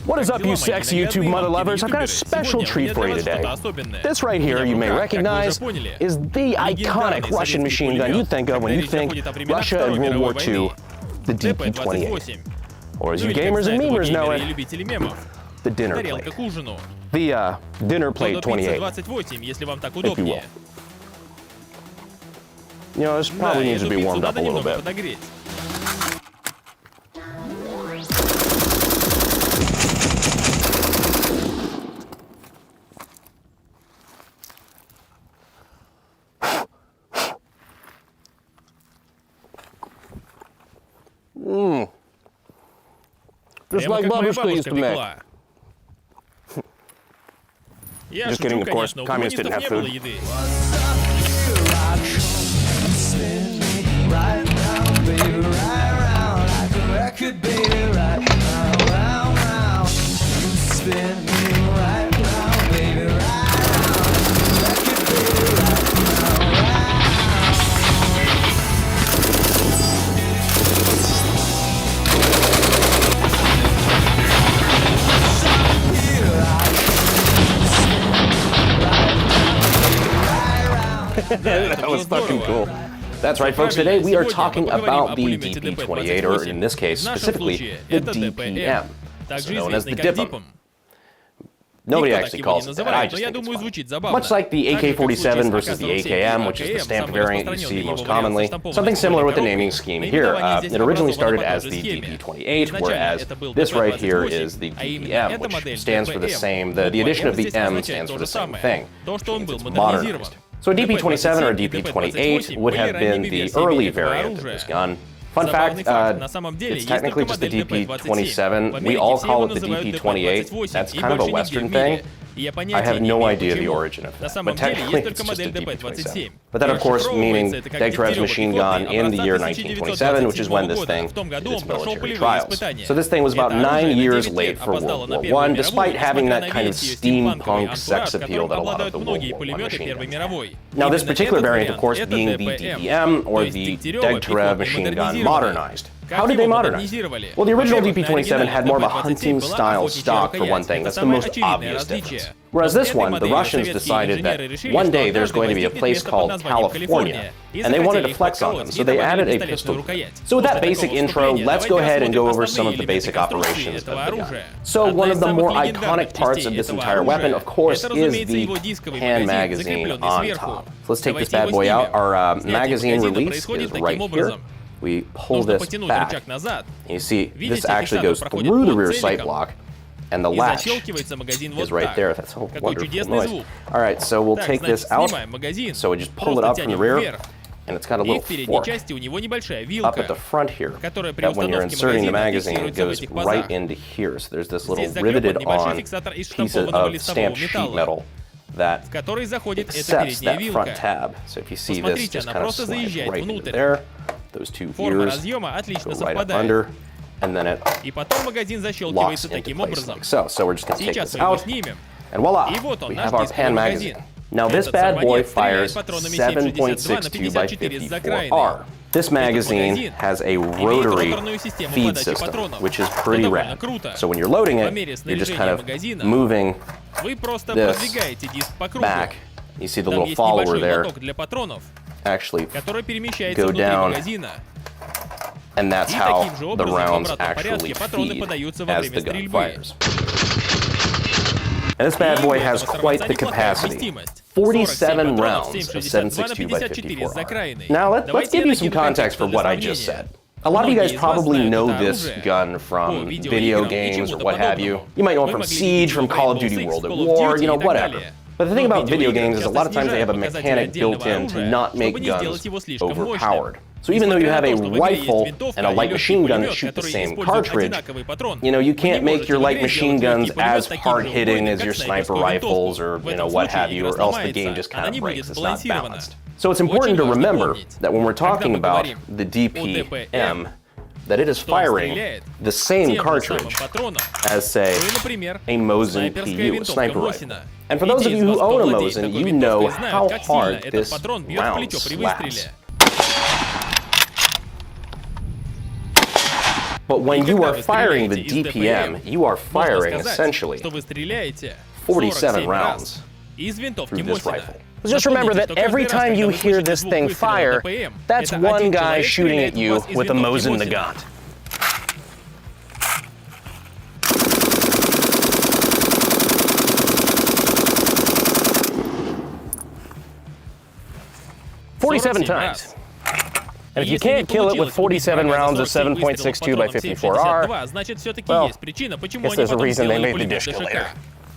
What is up, you sexy YouTube mother lovers? I've got a special treat for you today. This right here, you may recognize, is the iconic Russian machine gun you think of when you think Russia and World War II, the DP-28. Or as you gamers and memers know it, the dinner plate. The dinner plate 28, if you will. You know, this probably needs to be warmed up a little bit. Just like babushka used to make. Just kidding, of course, communists didn't have food. That was fucking cool. That's right, folks. Today we are talking about the DP-28, or in this case, specifically, the DPM, also known as the DIPM. Nobody actually calls it that. I just think it's funny. Much like the AK-47 versus the AKM, which is the stamped variant you see most commonly, something similar with the naming scheme here. It originally started as the DP-28, whereas this right here is the DPM, which stands for the same. The addition of the M stands for the same thing, which means it's modernized. So a DP-27 or a DP-28 would have been the early variant of this gun. Fun fact, it's technically just the DP-27. We all call it the DP-28. That's kind of a Western thing. I have no idea the origin of that, but technically it's just a DP-27. But that, of course, meaning Degtyaryov's machine gun in the year 1927, which is when this thing did its military trials. So this thing was about 9 years late for World War I, despite having that kind of steampunk sex appeal that a lot of the World War I machine guns had. Now, this particular variant, of course, being the DPM, or the Degtyaryov machine gun modernized. How did they modernize? Well, the original DP-27 had more of a hunting-style stock, for one thing. That's the most obvious difference. Whereas this one, the Russians decided that one day there's going to be a place called California, and they wanted to flex on them, so they added a pistol. So with that basic intro, let's go ahead and go over some of the basic operations of the gun. So one of the more iconic parts of this entire weapon, of course, is the hand magazine on top. So let's take this bad boy out. Our magazine release is right here. We pull this back. You see, this actually goes through the rear sight block, and the latch is right there. That's a wonderful noise. All right, so we'll take this out. So we just pull it up from the rear, and it's got a little fork up at the front here, that when you're inserting the magazine, it goes right into here. So there's this little riveted on piece of stamped sheet metal that accepts that front tab. So if you see this, just kind of slides right into there. Those two ears go right up under, and then it locks into place like so. So we're just going to take this out, and voila, we have our pan magazine. Now this bad boy fires 7.62 by 54R. This magazine has a rotary feed system, which is pretty rad. So when you're loading it, you're just kind of moving this back. You see the little follower there actually go down, and that's how the rounds actually feed as the gun fires. And this bad boy has quite the capacity. 47 rounds of 7.62 by 54R. Now let's give you some context for what I just said. A lot of you guys probably know this gun from video games or what have you. You might know it from Siege, from Call of Duty World at War, you know, whatever. But the thing about video games is a lot of times they have a mechanic built in to not make guns overpowered. So even though you have a rifle and a light machine gun that shoot the same cartridge, you know, you can't make your light machine guns as hard-hitting as your sniper rifles or, you know, what have you, or else the game just kind of breaks. It's not balanced. So it's important to remember that when we're talking about the DPM, that it is firing the same cartridge as, say, a Mosin PU, a sniper rifle. And for those of you who own a Mosin, you know how hard this round slaps. But when you are firing the DPM, you are firing essentially 47 rounds through this rifle. Just remember that every time you hear this thing fire, that's one guy shooting at you with a Mosin Nagant. "47 times. And if you can't kill it with 47 rounds of 7.62 by 54R, well, I guess there's a reason they made the dish later."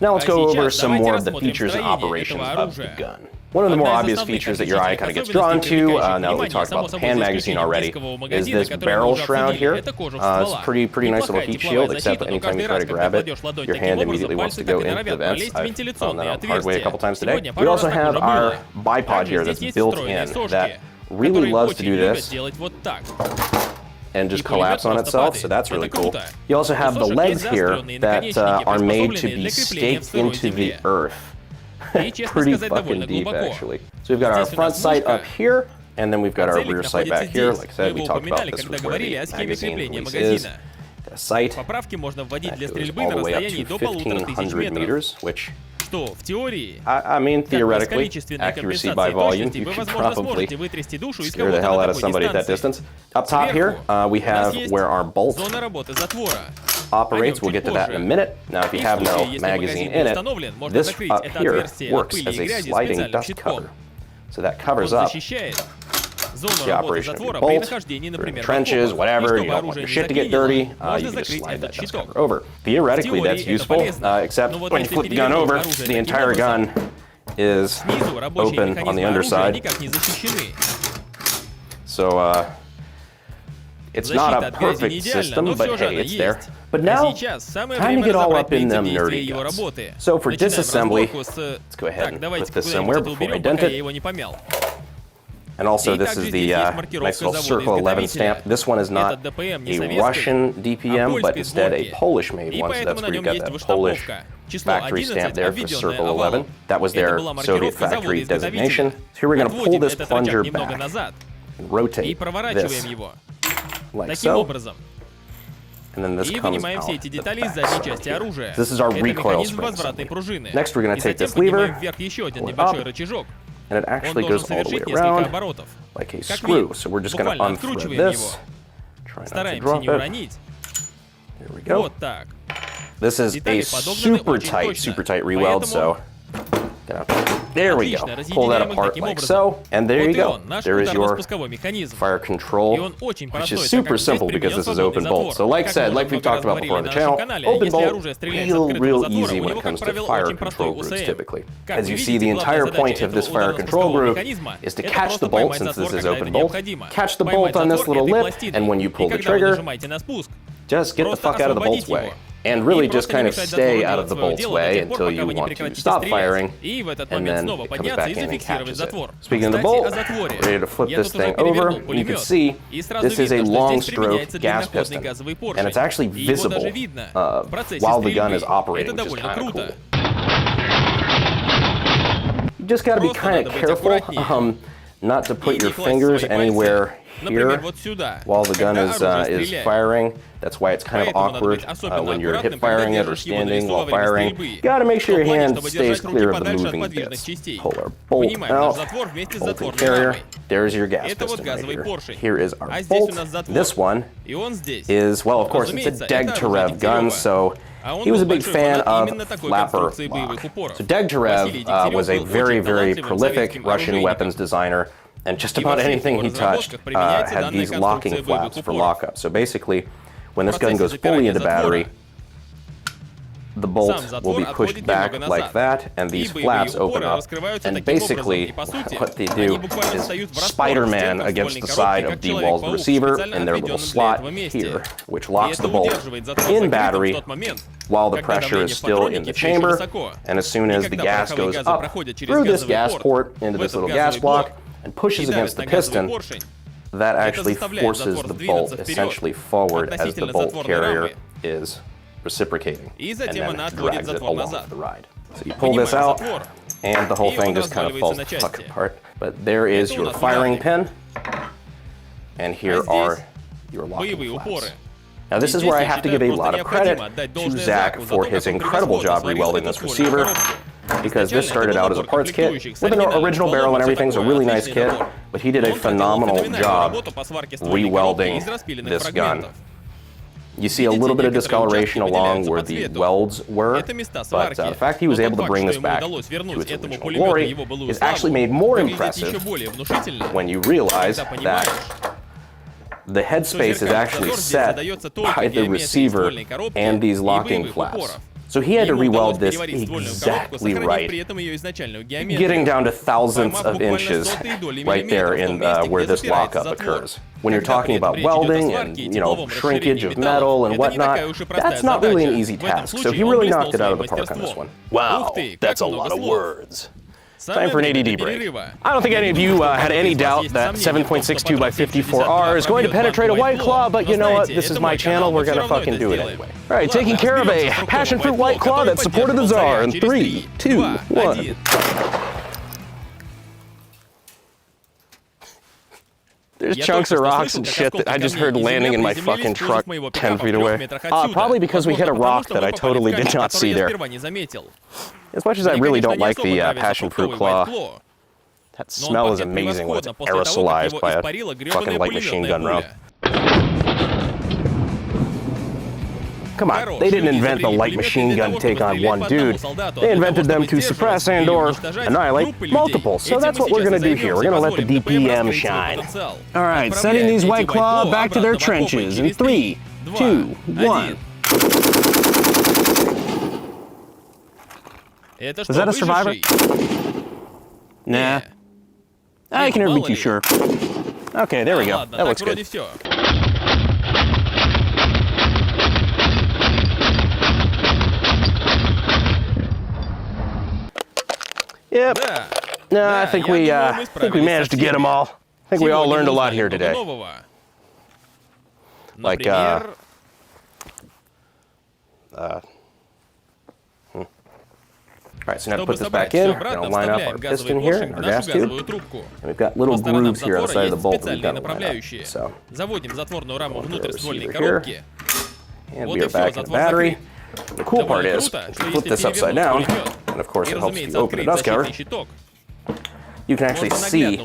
Now let's go over some more of the features and operations of the gun. One of the more obvious features that your eye kind of gets drawn to, now that we talked about the pan magazine already, is this barrel shroud here. It's a pretty nice little heat shield, except anytime you try to grab it, your hand immediately wants to go into the vents. I've found that out the hard way a couple times today. We also have our bipod here that's built in that really loves to do this and just collapse on itself, so that's really cool. You also have the legs here that are made to be staked into the earth. Pretty fucking deep, actually. So we've got our front sight up here, and then we've got our rear sight back here. Like I said, we talked about this was where the magazine release is. Got a sight that goes all the way up to 1,500 meters, which, I mean, theoretically, accuracy by volume, you could probably scare the hell out of somebody at that distance. Up top here, we have where our bolt operates. We'll get to that in a minute. Now, if you have no magazine in it, this up here works as a sliding dust cover. So that covers up the operation of your bolt, or in trenches, whatever. You don't want your shit to get dirty, you can just slide that dust cover over. Theoretically, that's useful, except when you flip the gun over, the entire gun is open on the underside. So, it's not a perfect system, but hey, it's there. But now, time to get all up in them nerdy guns. So for disassembly, let's go ahead and put this somewhere before I dent it. And also, this is the nice little Circle 11 stamp. This one is not a Russian DPM, but instead a Polish-made one, so that's where you got that Polish factory stamp there for Circle 11. That was their Soviet factory designation. So here we're going to pull this plunger back and rotate this like so. And then this comes out the back. This is our recoil spring assembly. Next, we're going to take this lever, pull it up, and it actually goes all the way around like a screw. So we're just going to unthread this. Try not to drop it. There we go. This is a super tight re-weld, so there we go. Pull that apart like so, and there you go. There is your fire control, which is super simple because this is open bolt. So like I said, like we've talked about before on the channel, open bolt, real easy when it comes to fire control grooves typically. As you see, the entire point of this fire control groove is to catch the bolt, since this is open bolt, catch the bolt on this little lip, and when you pull the trigger, just get the fuck out of the bolt's way. And really just kind of stay out of the bolt's way until you want to stop firing, and then it comes back in and catches it. Speaking of the bolt, ready to flip this thing over. You can see this is a long stroke gas piston, and it's actually visible while the gun is operating, which is kind of cool. You just got to be kind of careful not to put your fingers anywhere here while the gun is firing. That's why it's kind of awkward when you're hip firing it or standing while firing. You gotta make sure your hand stays clear of the moving bits. Pull our bolt out, bolt and carrier. There's your gas piston right here. Here is our bolt. This one is, well, of course, it's a Degtярёва gun, so he was a big fan of flapper lock. So Degtярёва was a very prolific Russian weapons designer, and just about anything he touched had these locking flaps for lockup. So basically, when this gun goes fully into battery, the bolt will be pushed back like that, and these flaps open up, and basically what they do is Spider-Man against the side of the wall's receiver in their little slot here, which locks the bolt in battery while the pressure is still in the chamber, and as soon as the gas goes up through this gas port into this little gas block and pushes against the piston, that actually forces the bolt essentially forward as the bolt carrier is reciprocating, and then drags it along with the ride. So you pull this out, and the whole thing just kind of falls the fuck apart. But there is your firing pin, and here are your locking flaps. Now this is where I have to give a lot of credit to Zach for his incredible job rewelding this receiver, because this started out as a parts kit with an original barrel and everything's a really nice kit, but he did a phenomenal job rewelding this gun. You see a little bit of discoloration along where the welds were, but the fact he was able to bring this back to its original glory is actually made more impressive when you realize that the headspace is actually set by the receiver and these locking flaps. So he had to re-weld this exactly right, getting down to thousandths of inches right there in where this lockup occurs. When you're talking about welding and, you know, shrinkage of metal and whatnot, that's not really an easy task. So he really knocked it out of the park on this one. Wow, that's a lot of words. Time for an ADD break. I don't think any of you had any doubt that 7.62 by 54R is going to penetrate a White Claw, but you know what? This is my channel. We're gonna fucking do it anyway. All right, taking care of a passion fruit White Claw that supported the Tsar in 3, 2, 1. There's chunks of rocks and shit that I just heard landing in my fucking truck 10 feet away. Probably because we hit a rock that I totally did not see there. As much as I really don't like the passion fruit claw, that smell is amazing when it's aerosolized by a fucking light machine gun round. Come on, they didn't invent the light machine gun to take on one dude. They invented them to suppress and or annihilate multiple. So that's what we're gonna do here. We're gonna let the DPM shine. All right, sending these White Claw back to their trenches in 3, 2, 1. Is that a survivor? Nah. I can never be too sure. Okay, there we go. That looks good. Yep. No, I think we managed to get them all. I think we all learned a lot here today. Like, All right, so now to put this back in, we're gonna line up our piston here, our gas tube, and we've got little grooves here on the side of the bolt that we've got to line up. So, here, and we are back in the battery. The cool part is, if you flip this upside down, and of course it helps if you open the dust cover, you can actually see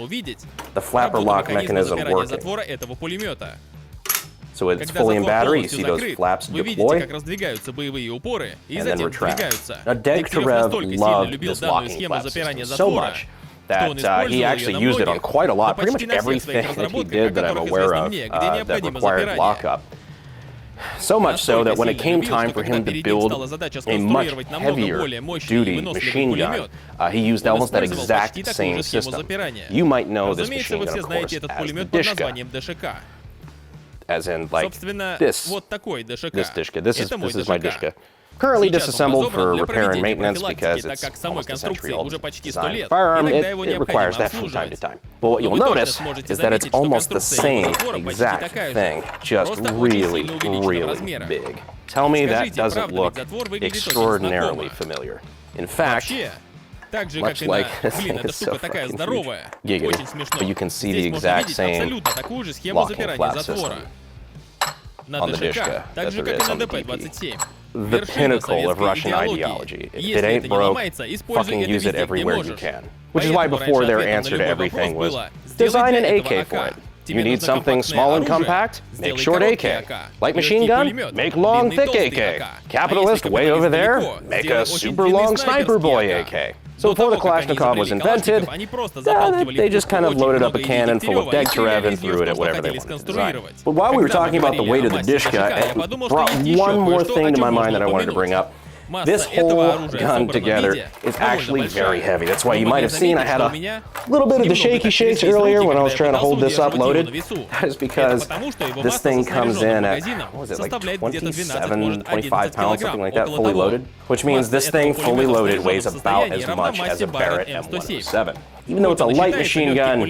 the flapper lock mechanism working. So it's fully in battery, you see those flaps deploy, and then retract. Now Degtярёва loved this locking flap system so much that he actually used it on quite a lot, pretty much everything that he did that I'm aware of that required lockup. So much so that when it came time for him to build a much heavier duty machine gun, he used almost that exact same system. You might know this machine gun, of course, as the Dishka. As in, like, this Dishka. This is my Dishka. Currently disassembled for repair and maintenance because it's almost a century-old design firearm. It requires that from time to time. But what you'll notice is that it's almost the same exact thing, just really, really big. Tell me that doesn't look extraordinarily familiar. In fact, much like this thing is so fucking giggity, but you can see the exact same locking flap system on the Dishka that there is on the DP. The pinnacle of Russian ideology. If it ain't broke, fucking use it everywhere you can. Which is why before their answer to everything was, design an AK for it. You need something small and compact? Make short AK. Light machine gun? Make long, thick AK. Capitalist way over there? Make a super long sniper boy AK. So before the Kalashnikov was invented, they just kind of loaded up a cannon full of Degtярёва and threw it at whatever they wanted to design. But while we were talking about the weight of the Dishka, it brought one more thing to my mind that I wanted to bring up. This whole gun together is actually very heavy. That's why you might have seen I had a little bit of the shaky shakes earlier when I was trying to hold this up loaded. That is because this thing comes in at, what was it, like 27, 25 pounds, something like that, fully loaded. Which means this thing fully loaded weighs about as much as a Barrett M107. Even though it's a light machine gun,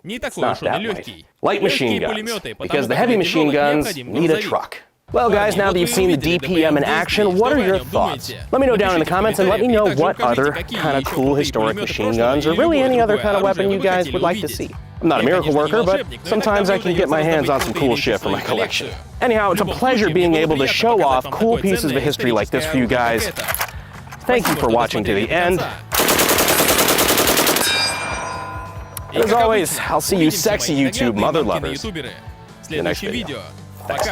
it's not that light. Light machine guns, because the heavy machine guns need a truck. Well guys, now that you've seen the DPM in action, what are your thoughts? Let me know down in the comments and let me know what other kind of cool historic machine guns or really any other kind of weapon you guys would like to see. I'm not a miracle worker, but sometimes I can get my hands on some cool shit for my collection. Anyhow, it's a pleasure being able to show off cool pieces of history like this for you guys. Thank you for watching to the end. And as always, I'll see you sexy YouTube mother lovers in the next video. Thanks.